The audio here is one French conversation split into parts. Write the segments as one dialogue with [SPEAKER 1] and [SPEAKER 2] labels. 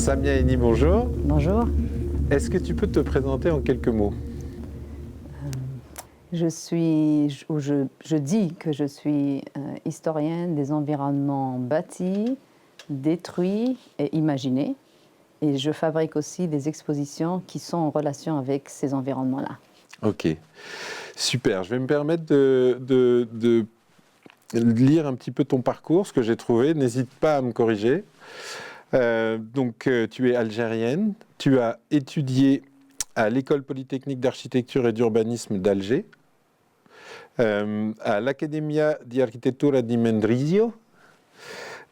[SPEAKER 1] Samia Eni, bonjour.
[SPEAKER 2] Bonjour.
[SPEAKER 1] Est-ce que tu peux te présenter en quelques mots?
[SPEAKER 2] Je dis que je suis historienne des environnements bâtis, détruits et imaginés. Et je fabrique aussi des expositions qui sont en relation avec ces environnements-là.
[SPEAKER 1] Ok, super. Je vais me permettre de lire un petit peu ton parcours, ce que j'ai trouvé. N'hésite pas à me corriger. Tu es algérienne. Tu as étudié à l'École polytechnique d'architecture et d'urbanisme d'Alger, à l'Accademia di Architettura di Mendrisio,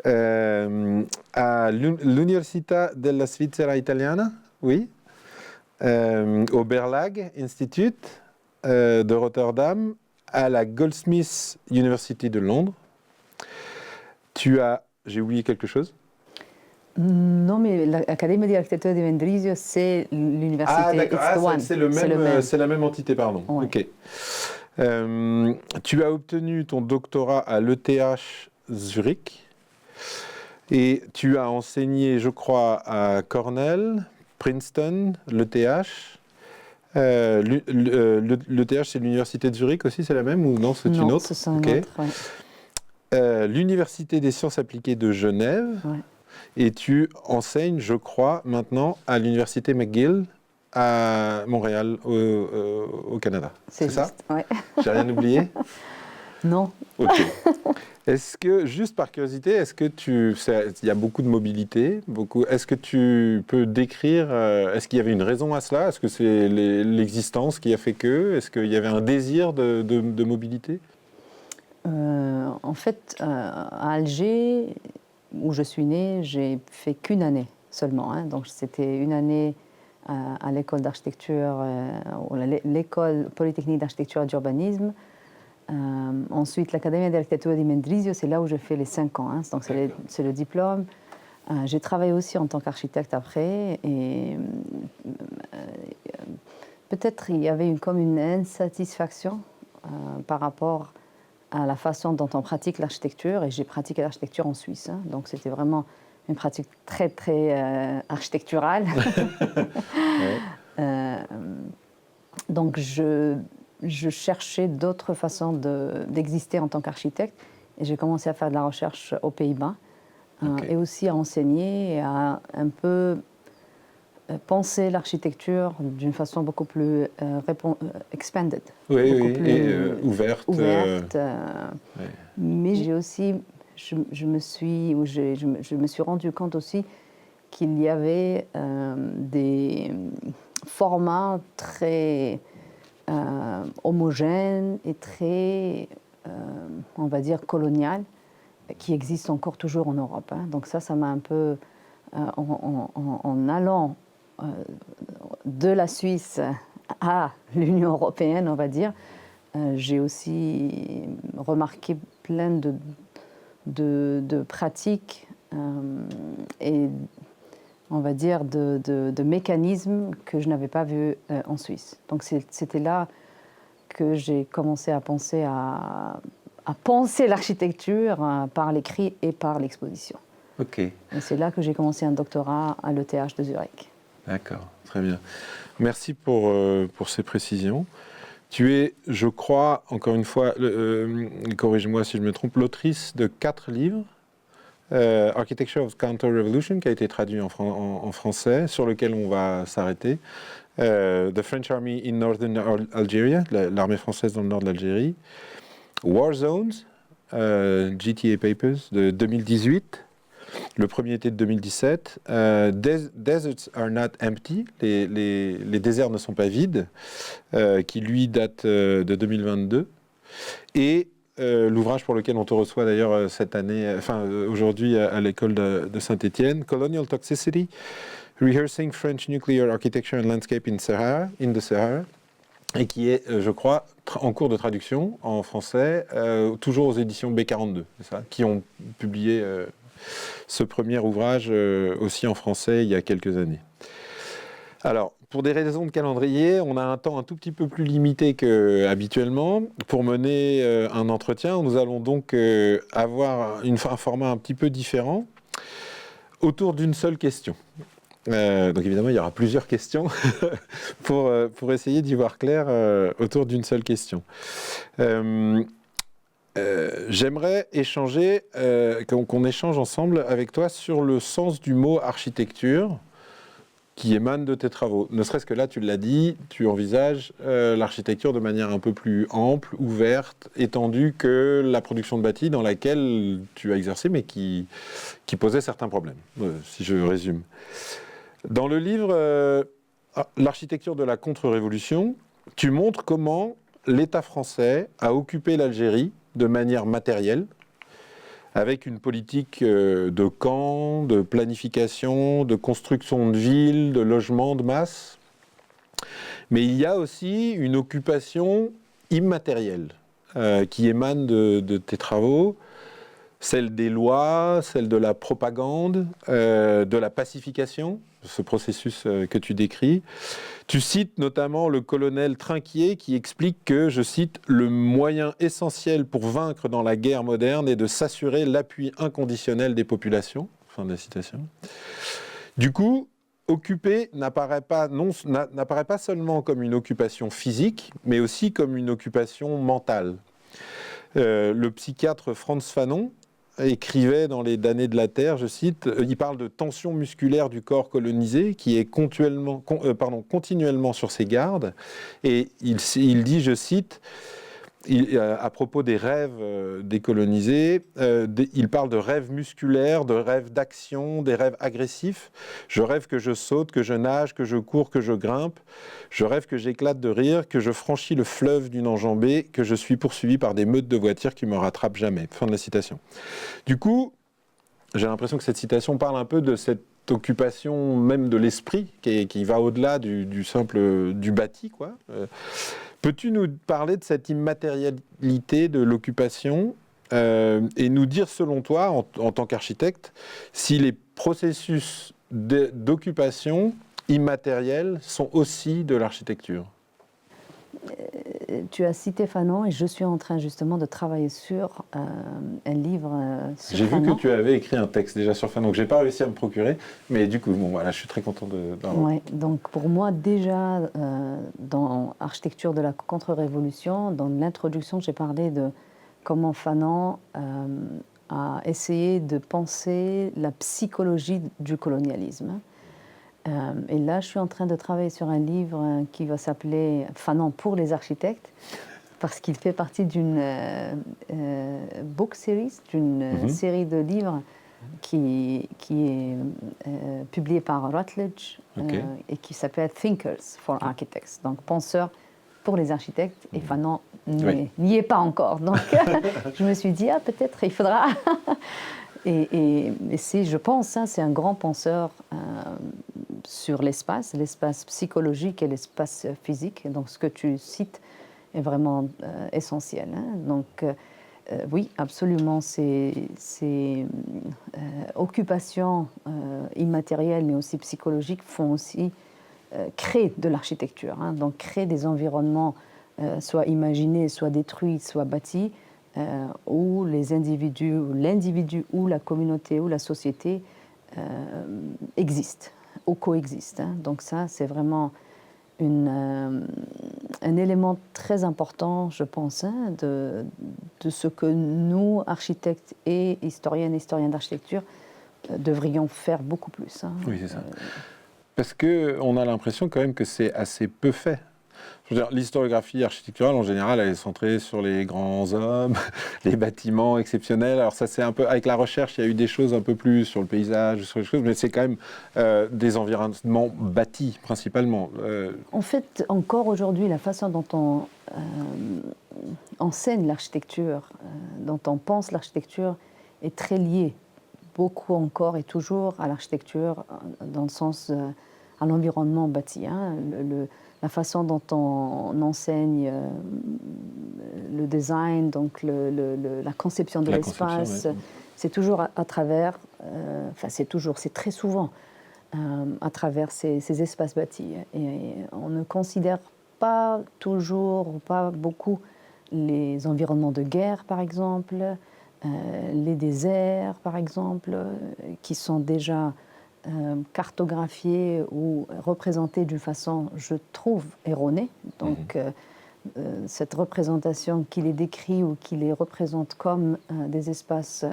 [SPEAKER 1] à l'Università della Svizzera Italiana, oui, au Berlage Institute de Rotterdam, à la Goldsmiths University de Londres. J'ai oublié quelque chose?
[SPEAKER 2] Non, mais l'Accademia di Architettura di Mendrisio, c'est l'université.
[SPEAKER 1] Ah, d'accord, c'est la même entité, pardon.
[SPEAKER 2] Ouais.
[SPEAKER 1] Ok. Tu as obtenu ton doctorat à l'ETH Zurich et tu as enseigné, je crois, à Cornell, Princeton, l'ETH. L'ETH, c'est l'université de Zurich aussi, c'est la même ou non, c'est une autre?
[SPEAKER 2] Non, c'est une autre, ouais.
[SPEAKER 1] L'université des sciences appliquées de Genève.
[SPEAKER 2] Ouais.
[SPEAKER 1] Et tu enseignes, je crois, maintenant à l'université McGill à Montréal, au Canada. C'est ça?
[SPEAKER 2] Ouais.
[SPEAKER 1] J'ai rien oublié?
[SPEAKER 2] Non.
[SPEAKER 1] Ok. Est-ce que, juste par curiosité, il y a beaucoup de mobilité, est-ce que tu peux décrire, est-ce qu'il y avait une raison à cela? Est-ce que c'est l'existence qui a fait que? Est-ce qu'il y avait un désir de mobilité?
[SPEAKER 2] En fait, à Alger, où je suis née, j'ai fait qu'une année seulement. Donc c'était une année à l'école d'architecture, l'école polytechnique d'architecture et d'urbanisme. Ensuite, l'Accademia di Architettura di Mendrisio, c'est là où j'ai fait les 5 ans. Donc c'est le diplôme. J'ai travaillé aussi en tant qu'architecte après. Et peut-être il y avait comme une insatisfaction par rapport à la façon dont on pratique l'architecture. Et j'ai pratiqué l'architecture en Suisse. Donc c'était vraiment une pratique très, très architecturale.
[SPEAKER 1] Ouais.
[SPEAKER 2] Donc je cherchais d'autres façons d'exister en tant qu'architecte. Et j'ai commencé à faire de la recherche aux Pays-Bas. Et aussi à enseigner et à un peu penser l'architecture d'une façon beaucoup plus expanded.
[SPEAKER 1] Oui,
[SPEAKER 2] beaucoup
[SPEAKER 1] oui,
[SPEAKER 2] plus
[SPEAKER 1] et ouverte.
[SPEAKER 2] Ouais. Mais j'ai aussi, je me suis rendu compte aussi qu'il y avait des formats très homogènes et très, on va dire, colonial, qui existent encore toujours en Europe. Donc ça m'a un peu, en allant de la Suisse à l'Union européenne, on va dire, j'ai aussi remarqué plein de pratiques et, on va dire, de mécanismes que je n'avais pas vus en Suisse. Donc c'était là que j'ai commencé à penser l'architecture par l'écrit et par l'exposition.
[SPEAKER 1] Ok.
[SPEAKER 2] Et c'est là que j'ai commencé un doctorat à l'ETH de Zurich.
[SPEAKER 1] D'accord, très bien. Merci pour ces précisions. Tu es, je crois, encore une fois, corrige-moi si je me trompe, l'autrice de 4 livres, Architecture of Counter-Revolution, qui a été traduit en français, sur lequel on va s'arrêter. The French Army in Northern Algeria, l'armée française dans le nord de l'Algérie. War Zones, GTA Papers, de 2018. Le premier était de 2017. Deserts are not empty. Les déserts ne sont pas vides, qui lui date de 2022. Et l'ouvrage pour lequel on te reçoit d'ailleurs cette année, aujourd'hui à l'école de Saint-Étienne, Colonial Toxicity, Rehearsing French Nuclear Architecture and Landscape in the Sahara, et qui est, je crois, en cours de traduction en français, toujours aux éditions B42, c'est ça, qui ont publié ce premier ouvrage aussi en français il y a quelques années. Alors, pour des raisons de calendrier, on a un temps un tout petit peu plus limité qu'habituellement. Pour mener un entretien, nous allons donc avoir un format un petit peu différent autour d'une seule question. Donc évidemment, il y aura plusieurs questions pour essayer d'y voir clair autour d'une seule question. J'aimerais échanger, qu'on échange ensemble avec toi sur le sens du mot architecture qui émane de tes travaux. Ne serait-ce que là, tu l'as dit, tu envisages l'architecture de manière un peu plus ample, ouverte, étendue que la production de bâti dans laquelle tu as exercé, mais qui posait certains problèmes, si je résume. Dans le livre L'architecture de la contre-révolution, tu montres comment l'État français a occupé l'Algérie de manière matérielle, avec une politique de camps, de planification, de construction de villes, de logements de masse. Mais il y a aussi une occupation immatérielle qui émane de tes travaux, celle des lois, celle de la propagande, de la pacification, ce processus que tu décris. Tu cites notamment le colonel Trinquier qui explique que, je cite, « le moyen essentiel pour vaincre dans la guerre moderne est de s'assurer l'appui inconditionnel des populations ». Fin de la citation. Du coup, occuper n'apparaît pas seulement comme une occupation physique, mais aussi comme une occupation mentale. Le psychiatre Frantz Fanon écrivait dans Les damnés de la Terre, je cite, il parle de tension musculaire du corps colonisé qui est continuellement sur ses gardes, et il dit, je cite, à propos des rêves décolonisés, il parle de rêves musculaires, de rêves d'action, des rêves agressifs. Je rêve que je saute, que je nage, que je cours, que je grimpe. Je rêve que j'éclate de rire, que je franchis le fleuve d'une enjambée, que je suis poursuivi par des meutes de voitures qui me rattrapent jamais. Fin de la citation. Du coup, j'ai l'impression que cette citation parle un peu de cette occupation même de l'esprit qui va au-delà du simple du bâti, quoi. Peux-tu nous parler de cette immatérialité de l'occupation et nous dire, selon toi, en tant qu'architecte, si les processus d'occupation immatériels sont aussi de l'architecture?
[SPEAKER 2] Tu as cité Fanon et je suis en train justement de travailler sur un livre sur
[SPEAKER 1] J'ai
[SPEAKER 2] Fanon.
[SPEAKER 1] vu que tu avais écrit un texte déjà sur Fanon que je n'ai pas réussi à me procurer, mais du coup, bon, voilà, je suis très content d'avoir.
[SPEAKER 2] Ouais, donc pour moi, déjà, dans Architecture de la contre-révolution, dans l'introduction, j'ai parlé de comment Fanon a essayé de penser la psychologie du colonialisme. Et là, je suis en train de travailler sur un livre qui va s'appeler Fanon pour les architectes, parce qu'il fait partie d'une book series, d'une série de livres qui est publiée par Routledge et qui s'appelle Thinkers for Architects, donc penseurs pour les architectes. Et Fanon n'y est pas encore. Donc, je me suis dit, peut-être il faudra... Et c'est, je pense, c'est un grand penseur sur l'espace psychologique et l'espace physique. Donc, ce que tu cites est vraiment essentiel. Donc, oui, absolument, ces occupations immatérielles, mais aussi psychologiques, font aussi créer de l'architecture. Donc, créer des environnements soit imaginés, soit détruits, soit bâtis, où les individus, ou l'individu, ou la communauté, ou la société existent, ou coexistent. Donc ça, c'est vraiment un élément très important, je pense, de ce que nous, architectes et historiens d'architecture, devrions faire beaucoup plus.
[SPEAKER 1] Oui, c'est ça. Parce qu'on a l'impression quand même que c'est assez peu fait. Je veux dire, l'historiographie architecturale, en général, elle est centrée sur les grands hommes, les bâtiments exceptionnels. Alors ça, c'est un peu... Avec la recherche, il y a eu des choses un peu plus sur le paysage, sur les choses, mais c'est quand même des environnements bâtis, principalement.
[SPEAKER 2] En fait, encore aujourd'hui, la façon dont on enseigne l'architecture, dont on pense l'architecture, est très liée, beaucoup encore et toujours, à l'architecture, dans le sens... à l'environnement bâti. La façon dont on enseigne le design, donc la conception de l'espace, c'est toujours à travers, c'est très souvent à travers ces espaces bâtis. Et on ne considère pas toujours, ou pas beaucoup, les environnements de guerre, par exemple, les déserts, par exemple, qui sont déjà cartographiée ou représentée d'une façon, je trouve, erronée. Donc, cette représentation qui les décrit ou qui les représente comme des espaces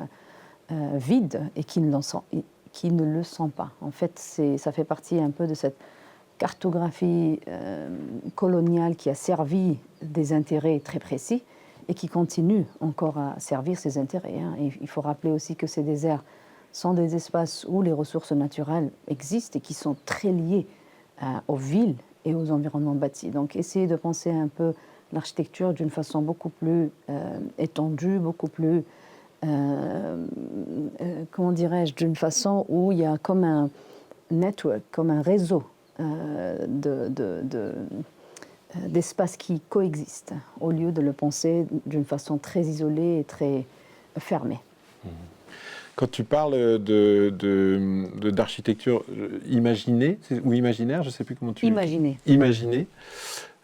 [SPEAKER 2] vides et qui ne le sont pas. En fait, ça fait partie un peu de cette cartographie coloniale qui a servi des intérêts très précis et qui continue encore à servir ces intérêts. Et il faut rappeler aussi que ces déserts sont des espaces où les ressources naturelles existent et qui sont très liées aux villes et aux environnements bâtis. Donc, essayer de penser un peu l'architecture d'une façon beaucoup plus étendue, beaucoup plus, comment dirais-je, d'une façon où il y a comme un network, comme un réseau d'espaces qui coexistent, au lieu de le penser d'une façon très isolée et très fermée.
[SPEAKER 1] Quand tu parles d'architecture imaginée ou imaginaire, je ne sais plus comment tu...
[SPEAKER 2] Imaginée.
[SPEAKER 1] Imaginée.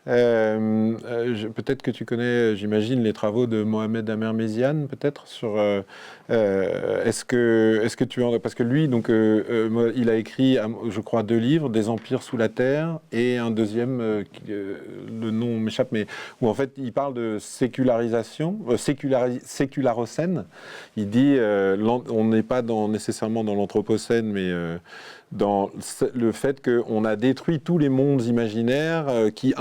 [SPEAKER 1] Peut-être que tu connais, j'imagine, les travaux de Mohamed Amer-Méziane, peut-être, sur... est-ce que tu en... Parce que lui, donc, il a écrit, je crois, 2 livres, Des empires sous la terre, et un deuxième, le nom m'échappe, mais où en fait, il parle de sécularisation, sécularocène. Il dit, on n'est pas nécessairement dans l'anthropocène, mais... dans le fait qu'on a détruit tous les mondes imaginaires qui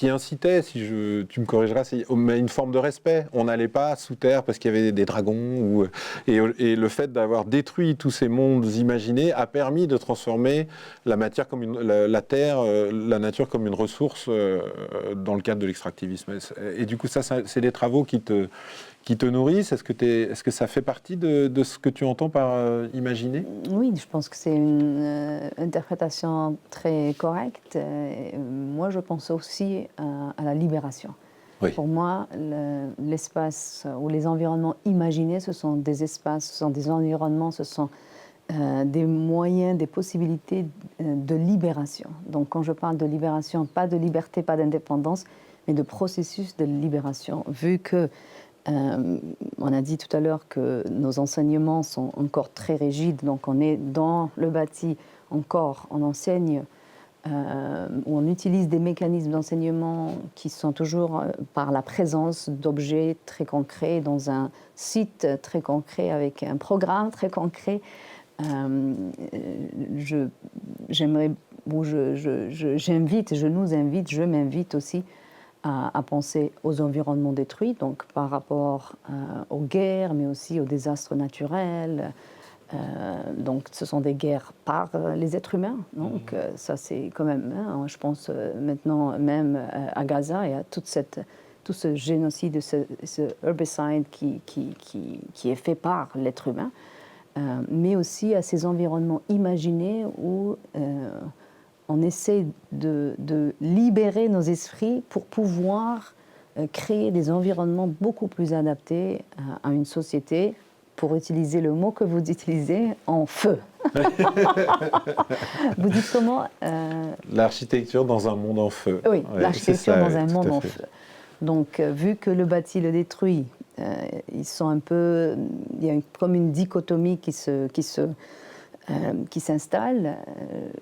[SPEAKER 1] incitaient, tu me corrigeras, mais une forme de respect. On n'allait pas sous terre parce qu'il y avait des dragons. Et le fait d'avoir détruit tous ces mondes imaginés a permis de transformer la matière comme la terre, la nature comme une ressource dans le cadre de l'extractivisme. Et du coup, ça c'est des travaux qui te nourrissent. Est-ce que ça fait partie de ce que tu entends par imaginer ?
[SPEAKER 2] Oui, je pense que c'est une interprétation très correcte. Moi, je pense aussi à la libération. Oui. Pour moi, l'espace ou les environnements imaginés, ce sont des espaces, ce sont des environnements, ce sont des moyens, des possibilités de libération. Donc, quand je parle de libération, pas de liberté, pas d'indépendance, mais de processus de libération, vu que on a dit tout à l'heure que nos enseignements sont encore très rigides, donc on est dans le bâti encore, on enseigne, on utilise des mécanismes d'enseignement qui sont toujours par la présence d'objets très concrets dans un site très concret avec un programme très concret. J'aimerais, je nous invite, je m'invite aussi à penser aux environnements détruits, donc par rapport aux guerres, mais aussi aux désastres naturels. Donc ce sont des guerres par les êtres humains. Donc ça c'est quand même, hein, je pense maintenant même à Gaza et à tout ce génocide, ce herbicide qui est fait par l'être humain, mais aussi à ces environnements imaginés où on essaie de libérer nos esprits pour pouvoir créer des environnements beaucoup plus adaptés à une société, pour utiliser le mot que vous utilisez, en feu. Vous dites comment
[SPEAKER 1] L'architecture dans un monde en feu.
[SPEAKER 2] Oui, ouais, l'architecture dans un monde en feu. Donc, vu que le bâti le détruit, ils sont un peu... Il y a comme une dichotomie qui s'installe.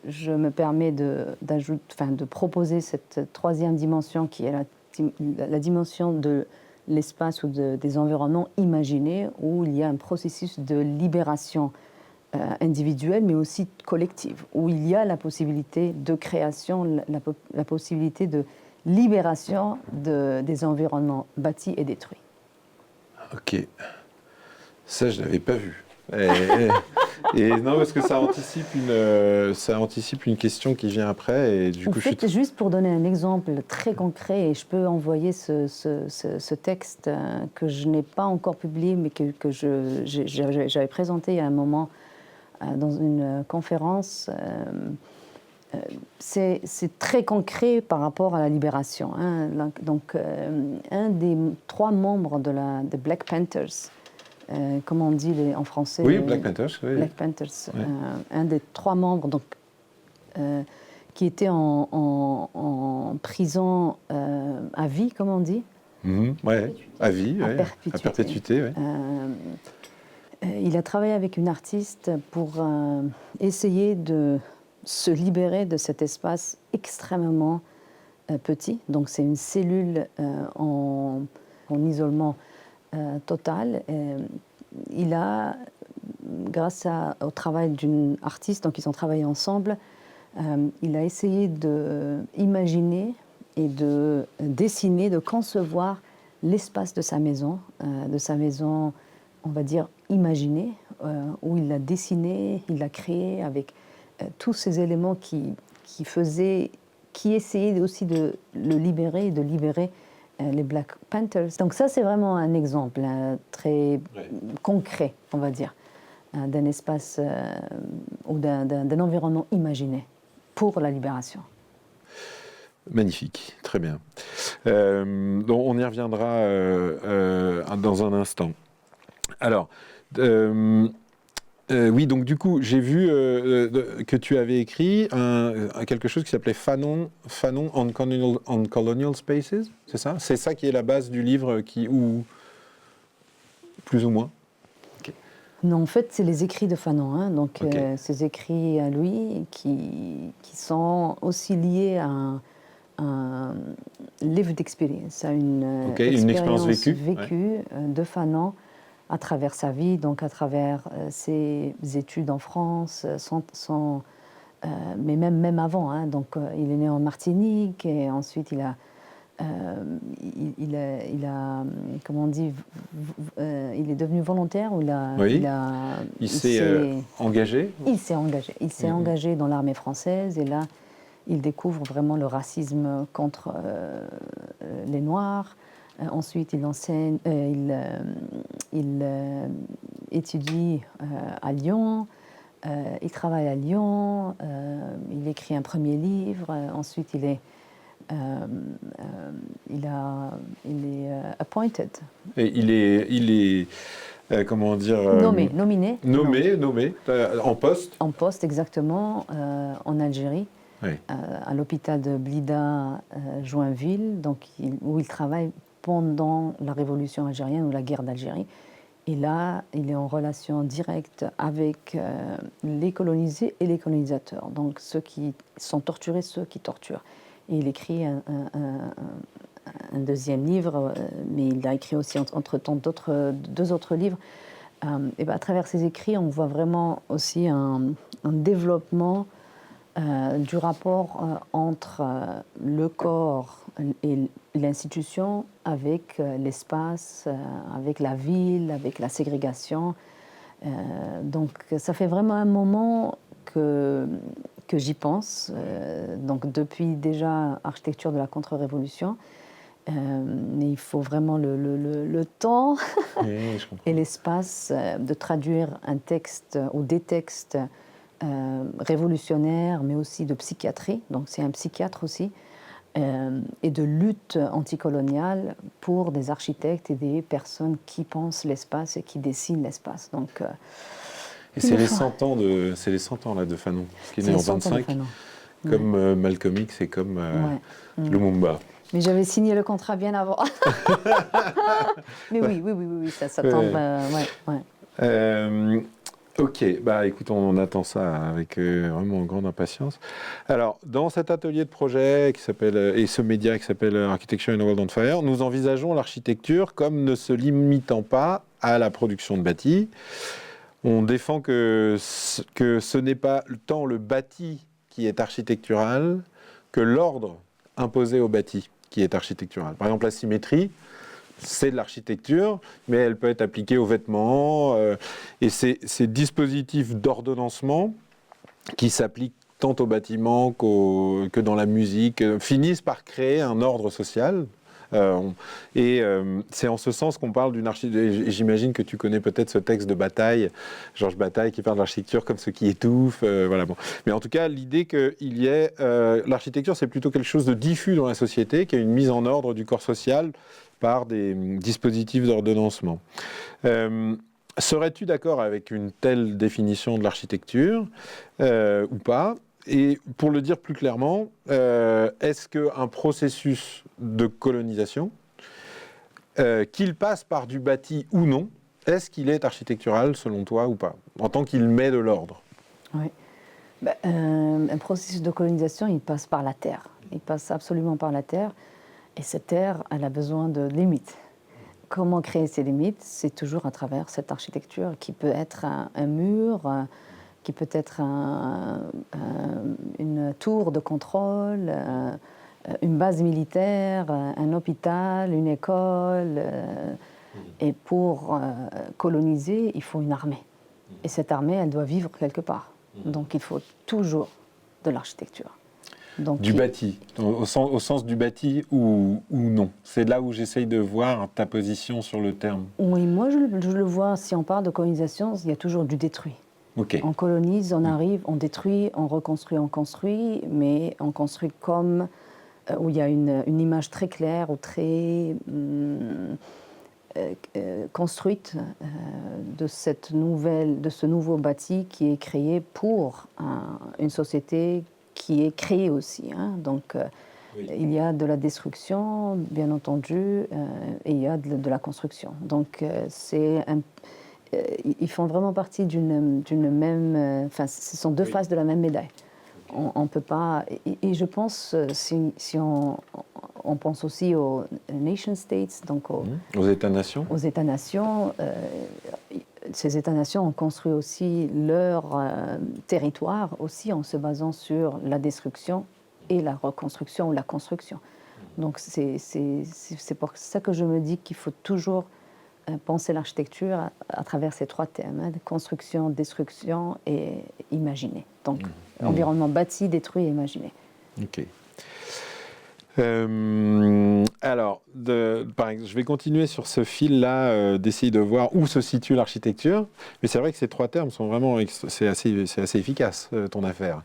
[SPEAKER 2] Je me permets de proposer cette troisième dimension qui est la dimension de l'espace ou des environnements imaginés où il y a un processus de libération individuelle mais aussi collective, où il y a la possibilité de création, la possibilité de libération des environnements bâtis et détruits.
[SPEAKER 1] Ok. Ça, je ne l'avais pas vu. Et non, parce que ça anticipe une question qui vient après. Et du coup,
[SPEAKER 2] juste pour donner un exemple très concret, et je peux envoyer ce texte que je n'ai pas encore publié, mais que j'avais présenté il y a un moment dans une conférence. C'est très concret par rapport à la libération. Hein. Donc, un des 3 membres des Black Panthers, comme on dit en français.
[SPEAKER 1] Oui, Black Panthers. Oui.
[SPEAKER 2] Black Panthers. Oui. Un des 3 membres donc, qui était en prison à vie, comme on dit.
[SPEAKER 1] Oui, à vie, à perpétuité. Oui.
[SPEAKER 2] il a travaillé avec une artiste pour essayer de se libérer de cet espace extrêmement petit. Donc c'est une cellule en isolement total. Il a, grâce au travail d'une artiste, donc ils ont travaillé ensemble, il a essayé d'imaginer et de dessiner, de concevoir l'espace de sa maison, on va dire, imaginée, où il l'a dessiné, il l'a créé avec tous ces éléments qui essayaient aussi de le libérer et de libérer les Black Panthers. Donc ça, c'est vraiment un exemple très concret, on va dire, d'un espace ou d'un environnement imaginé pour la libération.
[SPEAKER 1] Magnifique, très bien. Donc on y reviendra dans un instant. Alors, oui, donc du coup, j'ai vu que tu avais écrit quelque chose qui s'appelait Fanon on Colonial Spaces, c'est ça? C'est ça qui est la base du livre, ou plus ou moins?
[SPEAKER 2] Non, en fait, c'est les écrits de Fanon, hein, donc ces écrits à lui qui sont aussi liés à un lived experience, à une expérience vécue de Fanon à travers sa vie, donc à travers ses études en France, mais même avant. Hein, donc il est né en Martinique et ensuite il a comment on dit, il est devenu volontaire ou
[SPEAKER 1] il s'est engagé.
[SPEAKER 2] Il s'est engagé dans l'armée française et là, il découvre vraiment le racisme contre les Noirs. Ensuite, il enseigne, il étudie à Lyon. Il travaille à Lyon. Il écrit un premier livre. Ensuite, il est appointed.
[SPEAKER 1] Et il est comment dire
[SPEAKER 2] nominé
[SPEAKER 1] en poste.
[SPEAKER 2] En poste, exactement, en Algérie.
[SPEAKER 1] Oui.
[SPEAKER 2] À l'hôpital de Blida, Joinville, donc où il travaille pendant la révolution algérienne ou la guerre d'Algérie. Et là, il est en relation directe avec les colonisés et les colonisateurs, donc ceux qui sont torturés, ceux qui torturent. Et il écrit un deuxième livre, mais il a écrit aussi entre-temps deux autres livres. Et à travers ces écrits, on voit vraiment aussi un développement du rapport entre le corps et l'institution avec l'espace, avec la ville, avec la ségrégation. Donc ça fait vraiment un moment que j'y pense, donc depuis déjà Architecture de la contre-révolution. Mais il faut vraiment le temps et l'espace de traduire un texte ou des textes révolutionnaire, mais aussi de psychiatrie, donc c'est un psychiatre aussi, et de lutte anticoloniale pour des architectes et des personnes qui pensent l'espace et qui dessinent l'espace. Donc,
[SPEAKER 1] et c'est les 100 ans là, de Fanon, qui est né en 25, comme Malcolm X et comme Lumumba.
[SPEAKER 2] Mais j'avais signé le contrat bien avant. Mais oui, ça tombe.
[SPEAKER 1] Ok, bah écoute, on attend ça avec vraiment grande impatience. Alors, dans cet atelier de projet qui s'appelle, et ce média qui s'appelle Architecture in a World on Fire, nous envisageons l'architecture comme ne se limitant pas à la production de bâtis. On défend que ce n'est pas tant le bâti qui est architectural que l'ordre imposé au bâti qui est architectural. Par exemple, la symétrie, c'est de l'architecture, mais elle peut être appliquée aux vêtements. Et ces dispositifs d'ordonnancement qui s'appliquent tant au bâtiment que dans la musique finissent par créer un ordre social. C'est en ce sens qu'on parle d'une architecture. J'imagine que tu connais peut-être ce texte de Bataille, Georges Bataille, qui parle de l'architecture comme ce qui étouffe. Voilà, bon. Mais en tout cas, l'idée qu'il y ait... l'architecture, c'est plutôt quelque chose de diffus dans la société, qui a une mise en ordre du corps social par des dispositifs d'ordonnancement. Serais-tu d'accord avec une telle définition de l'architecture ou pas? Et pour le dire plus clairement, est-ce qu'un processus de colonisation, qu'il passe par du bâti ou non, est-ce qu'il est architectural selon toi ou pas, en tant qu'il met de l'ordre?
[SPEAKER 2] Oui. Un processus de colonisation, il passe par la terre. Il passe absolument par la terre. Et cette terre, elle a besoin de limites. Comment créer ces limites? C'est toujours à travers cette architecture qui peut être un mur, qui peut être une tour de contrôle, une base militaire, un hôpital, une école. Et pour coloniser, il faut une armée. Et cette armée, elle doit vivre quelque part. Donc il faut toujours de l'architecture. Donc,
[SPEAKER 1] Du bâti, au sens du bâti ou non? C'est là où j'essaye de voir ta position sur le terme.
[SPEAKER 2] Oui, moi je le vois, si on parle de colonisation, il y a toujours du détruit.
[SPEAKER 1] Okay.
[SPEAKER 2] On colonise, on arrive, on détruit, on reconstruit, on construit, mais on construit comme où il y a une image très claire ou très construite de ce nouveau bâti qui est créé pour une société qui est créée aussi. Donc, oui. Il y a de la destruction, bien entendu, et il y a de la construction. Donc, ils font vraiment partie d'une même... ce sont deux oui. Faces de la même médaille. On ne peut pas... Et je pense, si on pense aussi aux nation states, donc
[SPEAKER 1] aux États-nations.
[SPEAKER 2] Aux États-nations, ces États-nations ont construit aussi leur territoire aussi en se basant sur la destruction et la reconstruction ou la construction. Donc c'est pour ça que je me dis qu'il faut toujours penser l'architecture à travers ces trois thèmes, construction, destruction et imaginer. Donc environnement bâti, détruit et imaginé.
[SPEAKER 1] Ok. Alors, je vais continuer sur ce fil-là, d'essayer de voir où se situe l'architecture. Mais c'est vrai que ces trois termes sont vraiment... C'est assez efficace, ton affaire.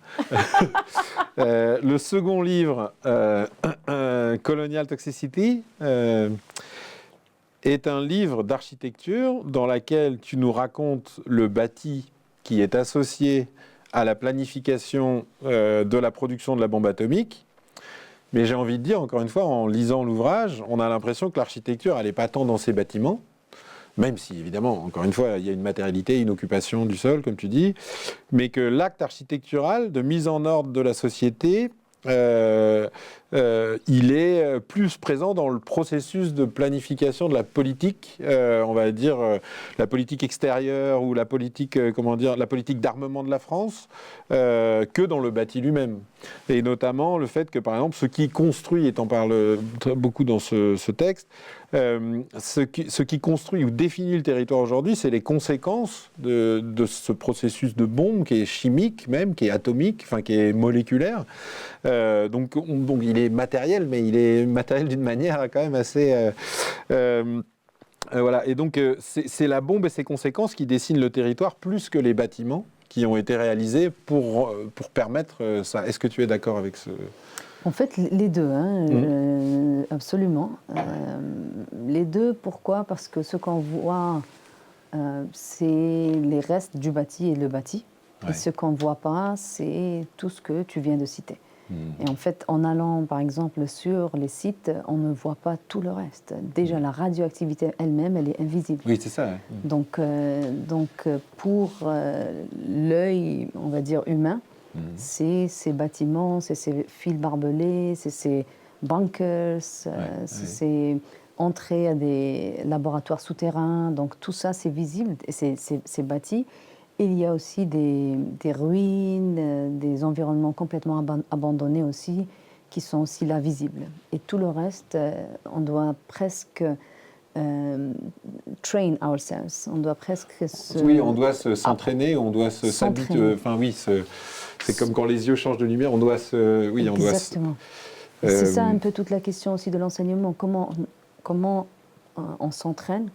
[SPEAKER 1] Le second livre, Colonial Toxicity, est un livre d'architecture dans lequel tu nous racontes le bâti qui est associé à la planification de la production de la bombe atomique. Mais j'ai envie de dire, encore une fois, en lisant l'ouvrage, on a l'impression que l'architecture, elle n'est pas tant dans ces bâtiments, même si, évidemment, encore une fois, il y a une matérialité, une occupation du sol, comme tu dis, mais que l'acte architectural de mise en ordre de la société, il est plus présent dans le processus de planification de la politique, on va dire la politique extérieure ou la politique, la politique d'armement de la France, que dans le bâti lui-même. Et notamment le fait que, par exemple, ce qui construit, et tu en parles beaucoup dans ce texte, ce qui construit ou définit le territoire aujourd'hui, c'est les conséquences de ce processus de bombe qui est chimique même, qui est atomique, enfin qui est moléculaire. Donc il est matériel, mais il est matériel d'une manière quand même assez... voilà. Et donc c'est la bombe et ses conséquences qui dessinent le territoire plus que les bâtiments qui ont été réalisés pour permettre ça. Est-ce que tu es d'accord avec ce...
[SPEAKER 2] En fait, les deux, absolument. Les deux, pourquoi? Parce que ce qu'on voit, c'est les restes du bâti et le bâti. Ouais. Et ce qu'on ne voit pas, c'est tout ce que tu viens de citer. Et en fait, en allant, par exemple, sur les sites, on ne voit pas tout le reste. Déjà, la radioactivité elle-même, elle est invisible.
[SPEAKER 1] Oui, c'est ça.
[SPEAKER 2] Donc pour l'œil, on va dire, humain, c'est ces bâtiments, c'est ces fils barbelés, c'est ces bunkers, c'est ces entrées à des laboratoires souterrains. Donc tout ça, c'est visible et c'est bâti. Et il y a aussi des ruines, des environnements complètement abandonnés aussi, qui sont aussi là visibles. Et tout le reste, on doit presque train ourselves. On doit presque
[SPEAKER 1] Oui, on doit s'entraîner, on doit s'habituer. Enfin oui, c'est comme quand les yeux changent de lumière, on doit se... Oui, on
[SPEAKER 2] exactement. Doit se... C'est ça un peu toute la question aussi de l'enseignement. Comment on s'entraîne?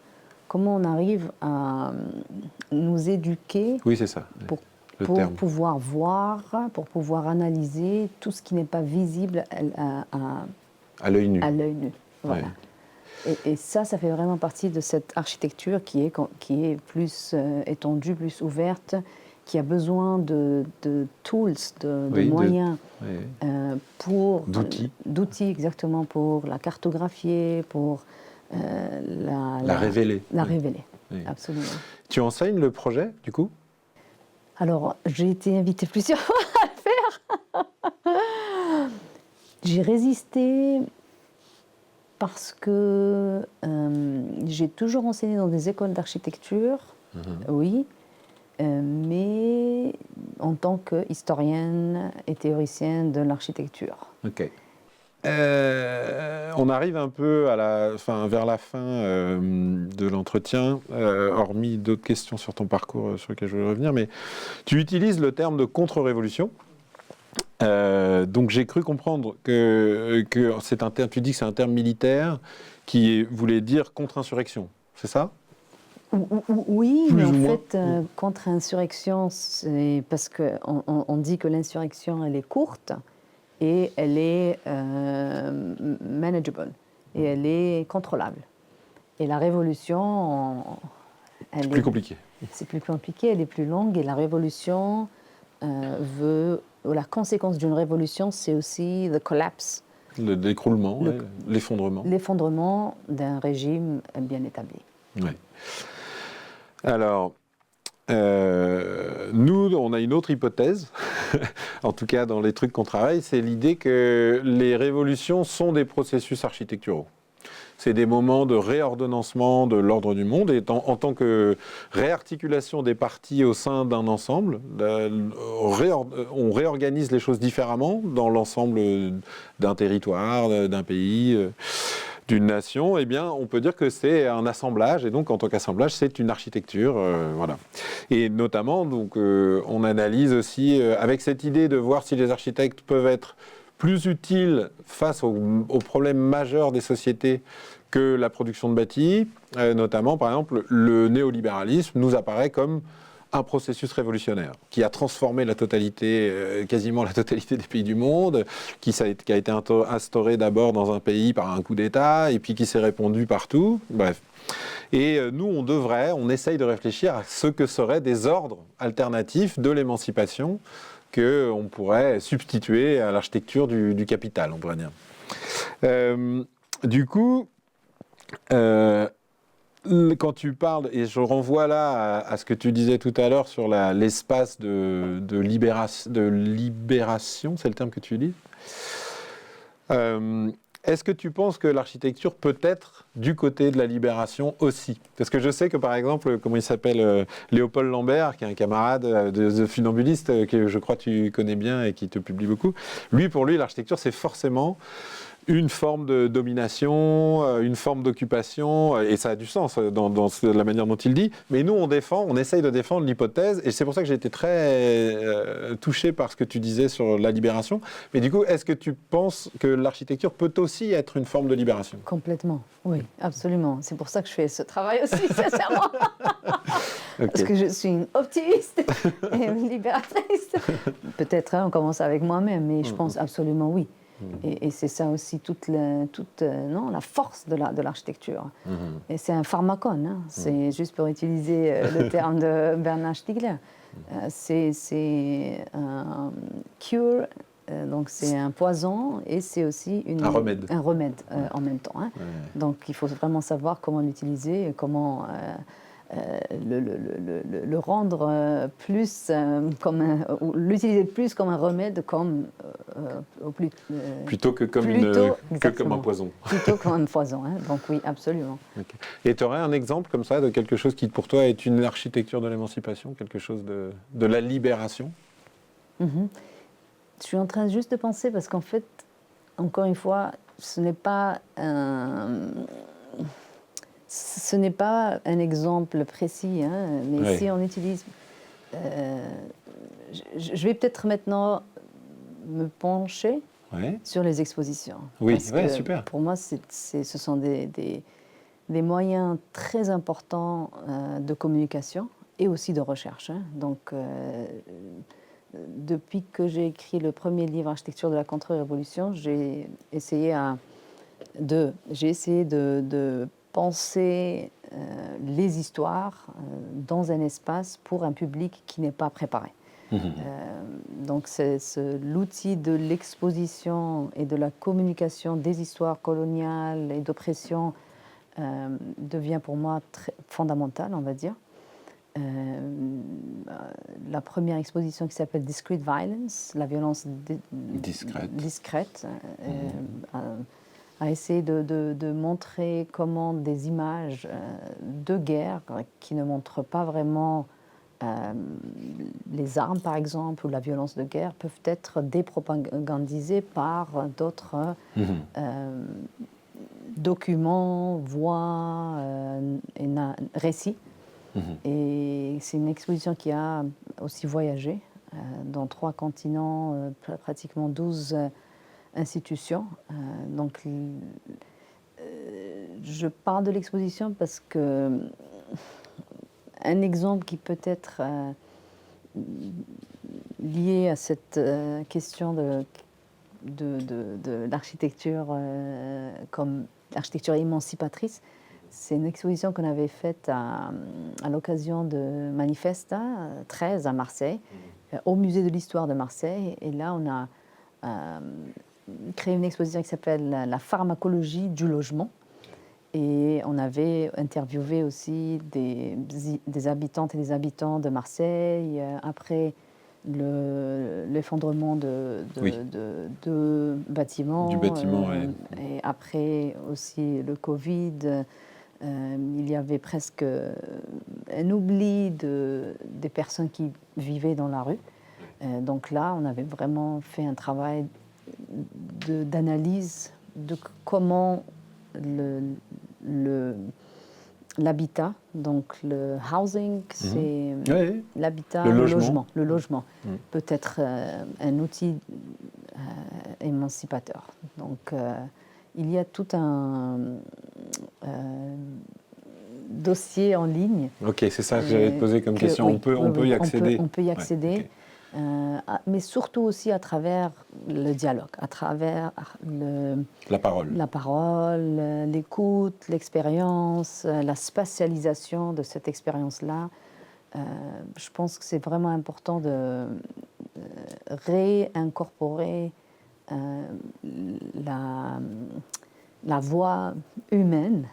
[SPEAKER 2] Comment on arrive à nous éduquer
[SPEAKER 1] oui, c'est ça,
[SPEAKER 2] pour pouvoir voir, pour pouvoir analyser tout ce qui n'est pas visible
[SPEAKER 1] à l'œil nu.
[SPEAKER 2] À l'œil nu. Voilà. Ouais. Et ça fait vraiment partie de cette architecture qui est plus étendue, plus ouverte, qui a besoin de tools, de moyens,
[SPEAKER 1] d'outils.
[SPEAKER 2] D'outils, exactement, pour la cartographier, pour
[SPEAKER 1] La révéler.
[SPEAKER 2] La
[SPEAKER 1] Oui.
[SPEAKER 2] révéler,
[SPEAKER 1] Oui.
[SPEAKER 2] absolument.
[SPEAKER 1] Tu enseignes le projet, du coup?
[SPEAKER 2] Alors, j'ai été invitée plusieurs fois à le faire. J'ai résisté parce que j'ai toujours enseigné dans des écoles d'architecture, oui, mais en tant qu'historienne et théoricienne de l'architecture.
[SPEAKER 1] Ok. On arrive un peu vers la fin de l'entretien, hormis d'autres questions sur ton parcours sur lesquelles je voulais revenir, mais tu utilises le terme de contre-révolution. Donc j'ai cru comprendre que c'est un terme, tu dis que c'est un terme militaire qui voulait dire contre-insurrection, c'est ça?
[SPEAKER 2] Oui, mais
[SPEAKER 1] Plus
[SPEAKER 2] en
[SPEAKER 1] ou moins.
[SPEAKER 2] fait, contre-insurrection, c'est parce qu'on dit que l'insurrection, elle est courte et elle est manageable et elle est contrôlable. Et la révolution,
[SPEAKER 1] C'est plus compliqué.
[SPEAKER 2] c'est plus compliqué, elle est plus longue et la révolution la conséquence d'une révolution, c'est aussi the collapse,
[SPEAKER 1] L'écroulement, ouais, l'effondrement.
[SPEAKER 2] l'effondrement d'un régime bien établi.
[SPEAKER 1] Ouais. Alors, nous, on a une autre hypothèse, en tout cas dans les trucs qu'on travaille, c'est l'idée que les révolutions sont des processus architecturaux. C'est des moments de réordonnancement de l'ordre du monde et en tant que réarticulation des parties au sein d'un ensemble, on réorganise les choses différemment dans l'ensemble d'un territoire, d'un pays, d'une nation. Eh bien, on peut dire que c'est un assemblage et donc en tant qu'assemblage, c'est une architecture, voilà. Et notamment, donc, on analyse aussi avec cette idée de voir si les architectes peuvent être plus utile face aux problèmes majeurs des sociétés que la production de bâti, notamment par exemple le néolibéralisme nous apparaît comme un processus révolutionnaire qui a transformé la totalité, quasiment la totalité des pays du monde, qui a été instauré d'abord dans un pays par un coup d'État et puis qui s'est répandu partout, bref. Et nous, on essaye de réfléchir à ce que seraient des ordres alternatifs de l'émancipation qu'on pourrait substituer à l'architecture du capital, on pourrait dire. Du coup, quand tu parles, et je renvoie là à ce que tu disais tout à l'heure sur l'espace de libération, c'est le terme que tu dis. Est-ce que tu penses que l'architecture peut être du côté de la libération aussi? Parce que je sais que par exemple, comment il s'appelle, Léopold Lambert, qui est un camarade de funambuliste que je crois tu connais bien et qui te publie beaucoup, pour lui, l'architecture, c'est forcément une forme de domination, une forme d'occupation, et ça a du sens dans la manière dont il dit. Mais nous, on essaye de défendre l'hypothèse, et c'est pour ça que j'ai été très touché par ce que tu disais sur la libération. Mais du coup, est-ce que tu penses que l'architecture peut aussi être une forme de libération?
[SPEAKER 2] Complètement, oui, absolument. C'est pour ça que je fais ce travail aussi, sincèrement. Okay. Parce que je suis une optimiste et une libératrice. Peut-être, on commence avec moi-même, mais je pense absolument oui. Et c'est ça aussi toute la force de l'architecture. Et c'est un pharmacone, hein. C'est juste pour utiliser le terme de Bernard Stiegler. C'est un cure, donc c'est un poison et c'est aussi un remède en même temps. Hein. Donc il faut vraiment savoir comment l'utiliser et comment le rendre plus l'utiliser plus comme un remède
[SPEAKER 1] plutôt que comme un poison.
[SPEAKER 2] Plutôt comme un poison, hein. Donc oui, absolument.
[SPEAKER 1] Okay. Et tu aurais un exemple comme ça de quelque chose qui pour toi est une architecture de l'émancipation, quelque chose de la libération?
[SPEAKER 2] Je suis en train juste de penser parce qu'en fait, encore une fois, ce n'est pas un exemple précis, hein, mais si on utilise... je vais peut-être maintenant me pencher sur les expositions.
[SPEAKER 1] Oui,
[SPEAKER 2] parce que
[SPEAKER 1] super.
[SPEAKER 2] Pour moi, ce sont des moyens très importants de communication et aussi de recherche. Hein. Donc, depuis que j'ai écrit le premier livre Architecture de la contre-révolution, j'ai essayé de penser les histoires dans un espace pour un public qui n'est pas préparé. Donc l'outil de l'exposition et de la communication des histoires coloniales et d'oppression devient pour moi fondamentale, on va dire. La première exposition qui s'appelle Discrete Violence, la violence discrète, a essayé de montrer comment des images de guerre qui ne montrent pas vraiment les armes, par exemple, ou la violence de guerre, peuvent être dépropagandisées par d'autres documents, voix et récits. Et c'est une exposition qui a aussi voyagé dans 3 continents, pratiquement 12 institutions. Donc, je parle de l'exposition parce que un exemple qui peut être lié à cette question de l'architecture comme l'architecture émancipatrice, c'est une exposition qu'on avait faite à l'occasion de Manifesta 13 à Marseille, au musée de l'histoire de Marseille. Et là, on a créé une exposition qui s'appelle La pharmacologie du logement. Et on avait interviewé aussi des habitantes et des habitants de Marseille après l'effondrement de bâtiments.
[SPEAKER 1] Du bâtiment,
[SPEAKER 2] et après aussi le Covid. Il y avait presque un oubli des personnes qui vivaient dans la rue. Donc là, on avait vraiment fait un travail d'analyse de comment l'habitat, donc le housing, c'est l'habitat, le logement peut être un outil émancipateur. Donc il y a tout un dossier en ligne.
[SPEAKER 1] Ok, c'est ça que j'allais te poser comme question. On peut y accéder.
[SPEAKER 2] On peut y accéder. Mais surtout aussi à travers le dialogue, à travers
[SPEAKER 1] la parole,
[SPEAKER 2] l'écoute, l'expérience, la spatialisation de cette expérience-là. Je pense que c'est vraiment important de réincorporer la voix humaine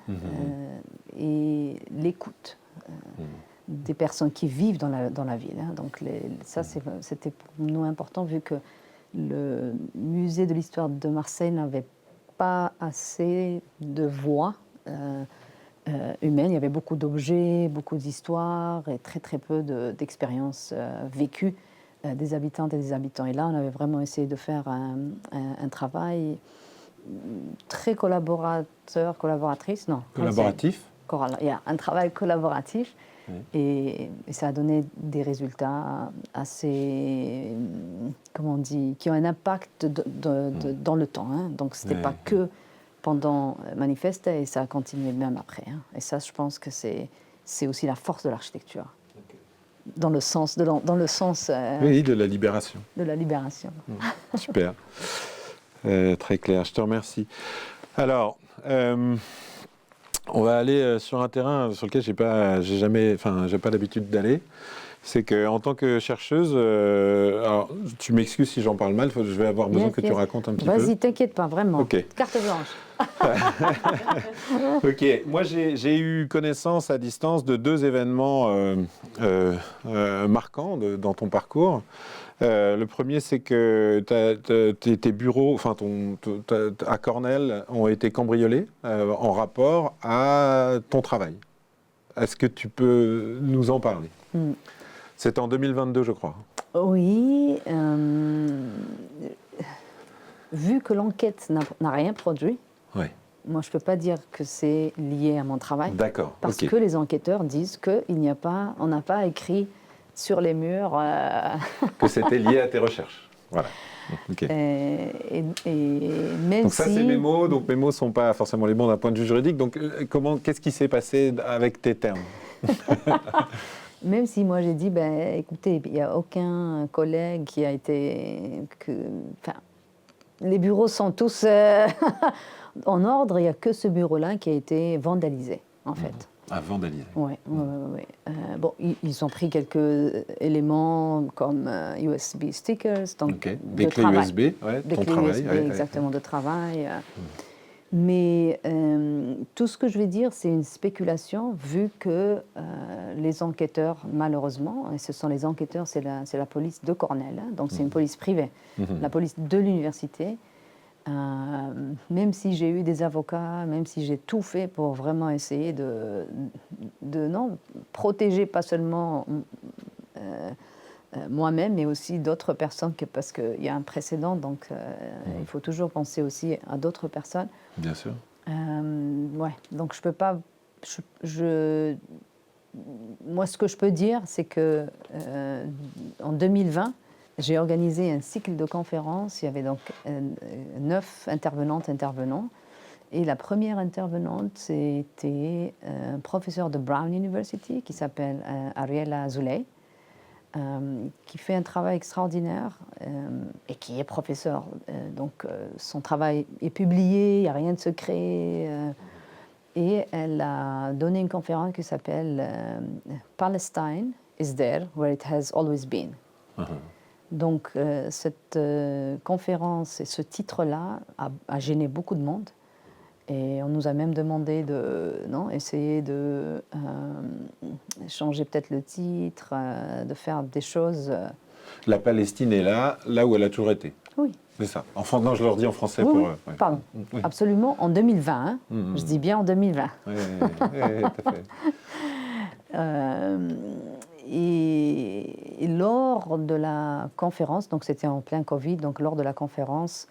[SPEAKER 2] et l'écoute des personnes qui vivent dans la ville. Donc c'était pour nous important, vu que le musée de l'histoire de Marseille n'avait pas assez de voix humaines. Il y avait beaucoup d'objets, beaucoup d'histoires et très très peu d'expériences vécues des habitantes et des habitants. Et là, on avait vraiment essayé de faire un travail très collaboratrice.
[SPEAKER 1] Collaboratif.
[SPEAKER 2] Il y a un travail collaboratif. Et ça a donné des résultats assez, comment on dit, qui ont un impact dans le temps. Donc, ce n'était pas que pendant Manifesta, et ça a continué même après. Et ça, je pense que c'est aussi la force de l'architecture. Dans le sens de
[SPEAKER 1] la libération.
[SPEAKER 2] De la libération.
[SPEAKER 1] Super. Très clair, je te remercie. Alors, on va aller sur un terrain sur lequel j'ai pas l'habitude d'aller. C'est qu'en tant que chercheuse, alors, tu m'excuses si j'en parle mal, je vais avoir besoin que tu racontes un petit peu.
[SPEAKER 2] Vas-y, t'inquiète pas, vraiment.
[SPEAKER 1] Okay.
[SPEAKER 2] Carte blanche.
[SPEAKER 1] Ok, moi j'ai eu connaissance à distance de 2 événements marquants dans ton parcours. Le premier, c'est que tes bureaux, à Cornell, ont été cambriolés en rapport à ton travail. Est-ce que tu peux nous en parler ? C'est en 2022, je crois.
[SPEAKER 2] Oui. Vu que l'enquête n'a rien produit, moi je ne peux pas dire que c'est lié à mon travail.
[SPEAKER 1] D'accord.
[SPEAKER 2] Parce que les enquêteurs disent qu'on n'a pas écrit sur les murs.
[SPEAKER 1] Que c'était lié à tes recherches. Voilà. Okay.
[SPEAKER 2] Même
[SPEAKER 1] donc ça, c'est mes mots. Donc mes mots ne sont pas forcément les bons d'un point de vue juridique. Donc qu'est-ce qui s'est passé avec tes termes ?
[SPEAKER 2] Même si moi j'ai dit, écoutez, il n'y a aucun collègue qui a été... les bureaux sont tous en ordre, il n'y a que ce bureau-là qui a été vandalisé, en fait.
[SPEAKER 1] Ah, vandalisé.
[SPEAKER 2] Oui. Bon, ils ont pris quelques éléments comme USB stickers, donc
[SPEAKER 1] des clés USB,
[SPEAKER 2] des
[SPEAKER 1] ton
[SPEAKER 2] clés
[SPEAKER 1] travail.
[SPEAKER 2] USB, exactement, de travail. Mais tout ce que je vais dire, c'est une spéculation, vu que les enquêteurs, malheureusement, et ce sont les enquêteurs, c'est la police de Cornell, hein, donc c'est une police privée, la police de l'université. Même si j'ai eu des avocats, même si j'ai tout fait pour vraiment essayer de protéger pas seulement moi-même, mais aussi d'autres personnes, parce qu'il y a un précédent, donc il faut toujours penser aussi à d'autres personnes.
[SPEAKER 1] Bien sûr.
[SPEAKER 2] Ouais, donc je peux pas. Moi, ce que je peux dire, c'est que en 2020, j'ai organisé un cycle de conférences. Il y avait donc 9 intervenants. Et la première intervenante, c'était un professeur de Brown University qui s'appelle Ariella Azoulay, qui fait un travail extraordinaire et qui est professeur. Donc son travail est publié, il n'y a rien de secret. Et elle a donné une conférence qui s'appelle Palestine is there where it has always been. Donc cette conférence et ce titre-là a gêné beaucoup de monde. Et on nous a même demandé essayer de changer peut-être le titre, de faire des choses.
[SPEAKER 1] La Palestine est là où elle a toujours été.
[SPEAKER 2] Oui.
[SPEAKER 1] C'est ça. Enfin, non, je leur dis en français
[SPEAKER 2] Oui,
[SPEAKER 1] pour.
[SPEAKER 2] oui.
[SPEAKER 1] Ouais.
[SPEAKER 2] Pardon. Oui. Absolument, en 2020. Hein. Je dis bien en 2020.
[SPEAKER 1] Oui, tout à fait.
[SPEAKER 2] Et lors de la conférence, donc c'était en plein Covid, donc lors de la conférence,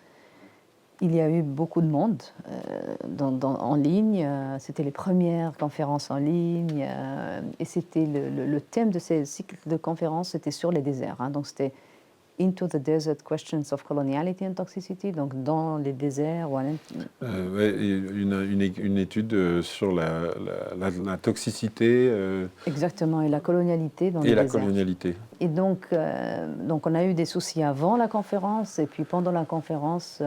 [SPEAKER 2] il y a eu beaucoup de monde en ligne. C'était les premières conférences en ligne. Et c'était le thème de ces cycles de conférences, c'était sur les déserts. Hein. Donc c'était Into the Desert Questions of Coloniality and Toxicity, donc dans les déserts.
[SPEAKER 1] Une étude sur la toxicité.
[SPEAKER 2] Exactement, et la colonialité dans les déserts.
[SPEAKER 1] Et la colonialité.
[SPEAKER 2] Et donc on a eu des soucis avant la conférence, et puis pendant la conférence,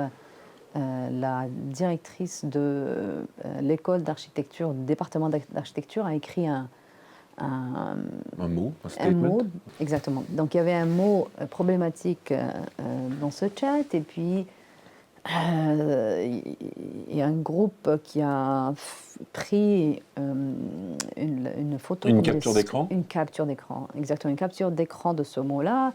[SPEAKER 2] la directrice de l'école d'architecture, du département d'architecture, a écrit un
[SPEAKER 1] mot, un statement.
[SPEAKER 2] Un mot, exactement. Donc il y avait un mot problématique dans ce chat, et puis il y a un groupe qui a pris une photo.
[SPEAKER 1] Une capture d'écran.
[SPEAKER 2] Une capture d'écran, exactement, une capture d'écran de ce mot-là,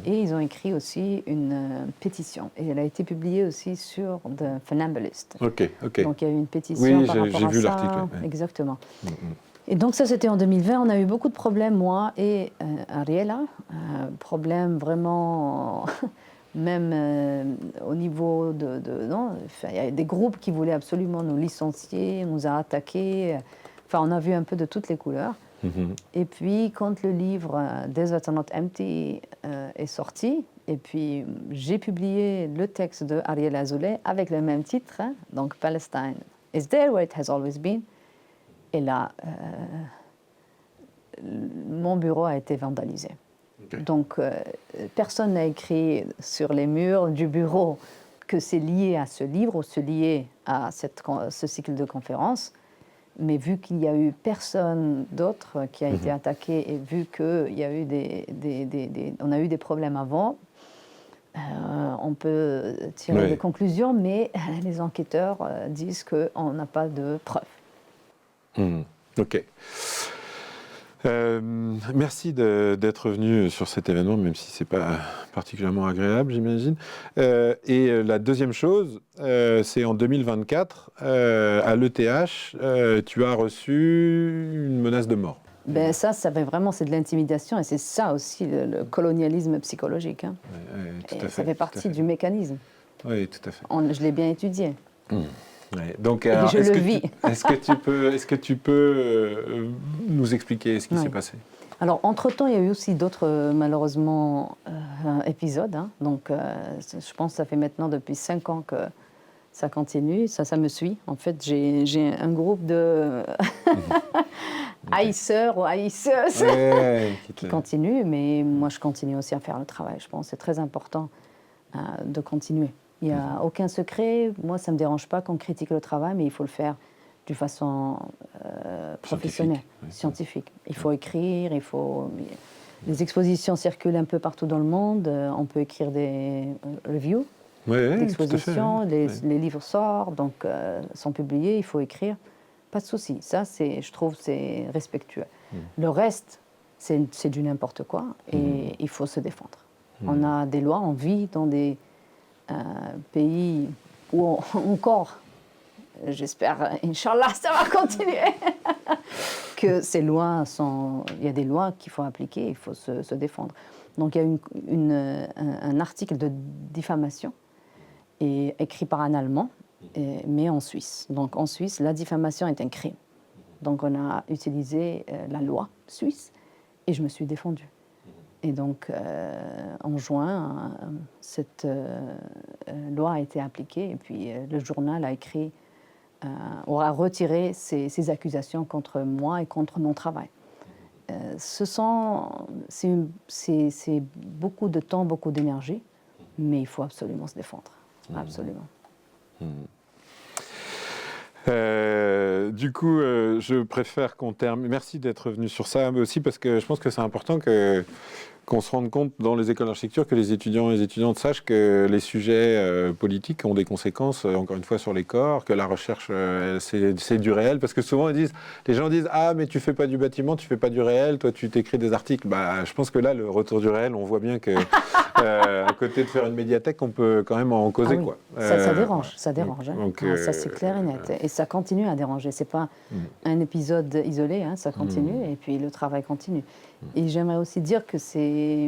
[SPEAKER 2] et ils ont écrit aussi une pétition. Et elle a été publiée aussi sur The Funambulist.
[SPEAKER 1] Ok.
[SPEAKER 2] Donc il y a eu une pétition par rapport à ça.
[SPEAKER 1] Oui, j'ai vu l'article. Ouais.
[SPEAKER 2] Exactement. Et donc ça, c'était en 2020. On a eu beaucoup de problèmes, moi et Ariella. Problèmes vraiment, même au niveau il y a des groupes qui voulaient absolument nous licencier, nous a attaqués. Enfin, on a vu un peu de toutes les couleurs. Et puis, quand le livre Deserts Are Not Empty est sorti, et puis j'ai publié le texte de Ariella Azoulay avec le même titre, hein, donc Palestine is there where it has always been. Et là, mon bureau a été vandalisé. Okay. Donc, personne n'a écrit sur les murs du bureau que c'est lié à ce livre ou c'est lié à ce cycle de conférences. Mais vu qu'il n'y a eu personne d'autre qui a été attaqué, et vu qu'il y a eu on a eu des problèmes avant, on peut tirer des conclusions, mais les enquêteurs disent qu'on n'a pas de preuves.
[SPEAKER 1] Ok. Merci d'être venu sur cet événement, même si ce n'est pas particulièrement agréable, j'imagine. Et la deuxième chose, c'est en 2024, à l'ETH, tu as reçu une menace de mort.
[SPEAKER 2] Ben ça fait vraiment, c'est de l'intimidation, et c'est ça aussi le colonialisme psychologique. Hein.
[SPEAKER 1] Tout à fait,
[SPEAKER 2] ça fait partie du mécanisme.
[SPEAKER 1] Oui, tout à fait.
[SPEAKER 2] Je l'ai bien étudié.
[SPEAKER 1] Ouais, donc,
[SPEAKER 2] alors, je le vis.
[SPEAKER 1] Est-ce que tu peux nous expliquer ce qui s'est passé? Alors,
[SPEAKER 2] entre-temps, il y a eu aussi d'autres, malheureusement, épisodes. Hein. Donc, je pense que ça fait maintenant depuis 5 ans que ça continue. Ça me suit. En fait, j'ai un groupe de haïsseurs ou haïsseuses qui continuent. Mais moi, je continue aussi à faire le travail. Je pense que c'est très important de continuer. Il n'y a aucun secret. Moi, ça ne me dérange pas qu'on critique le travail, mais il faut le faire de façon professionnelle, scientifique. Il faut écrire, les expositions circulent un peu partout dans le monde. On peut écrire des reviews d'exposition,
[SPEAKER 1] tout à fait,
[SPEAKER 2] les livres sortent, donc sont publiés, il faut écrire. Pas de souci. Ça, je trouve, c'est respectueux. Le reste, c'est du n'importe quoi et il faut se défendre. On a des lois, on vit dans des pays où encore, j'espère, Inch'Allah, ça va continuer, que ces lois sont... Il y a des lois qu'il faut appliquer, il faut se défendre. Donc il y a un article de diffamation écrit par un Allemand, mais en Suisse. Donc en Suisse, la diffamation est un crime. Donc on a utilisé la loi suisse et je me suis défendue. Et donc en juin, cette loi a été appliquée et puis le journal a écrit, aura retiré ces accusations contre moi et contre mon travail. C'est beaucoup de temps, beaucoup d'énergie, mais il faut absolument se défendre. Absolument.
[SPEAKER 1] Du coup, je préfère qu'on termine. Merci d'être venu sur ça, mais aussi parce que je pense que c'est important qu'on se rende compte dans les écoles d'architecture que les étudiants et les étudiantes sachent que les sujets politiques ont des conséquences, encore une fois, sur les corps, que la recherche, c'est du réel. Parce que souvent, les gens disent « Ah, mais tu fais pas du bâtiment, tu fais pas du réel, toi, tu t'écris des articles. » Bah, je pense que là, le retour du réel, on voit bien que à côté de faire une médiathèque, on peut quand même en causer.
[SPEAKER 2] Ah oui.
[SPEAKER 1] Quoi.
[SPEAKER 2] Ça dérange, ça dérange.
[SPEAKER 1] Donc,
[SPEAKER 2] ça, c'est clair et net. Et ça continue à déranger. C'est pas un épisode isolé, ça continue et puis le travail continue. Et j'aimerais aussi dire que cette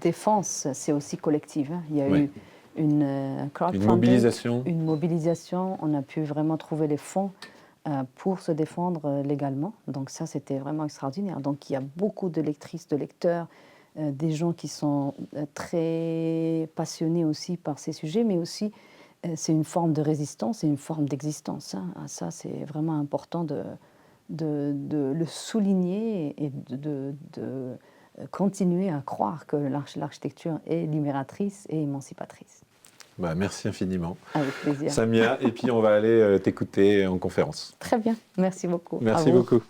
[SPEAKER 2] défense, c'est aussi collective. Il y a eu une crowdfunding, une mobilisation. On a pu vraiment trouver les fonds pour se défendre légalement. Donc ça, c'était vraiment extraordinaire. Donc il y a beaucoup de lectrices, de lecteurs, des gens qui sont très passionnés aussi par ces sujets, mais aussi c'est une forme de résistance et une forme d'existence. Ça, c'est vraiment important de le souligner et de continuer à croire que l'architecture est libératrice et émancipatrice.
[SPEAKER 1] Bah, merci infiniment.
[SPEAKER 2] Avec plaisir.
[SPEAKER 1] Samia, et puis on va aller t'écouter en conférence.
[SPEAKER 2] Très bien, merci beaucoup.
[SPEAKER 1] Merci beaucoup.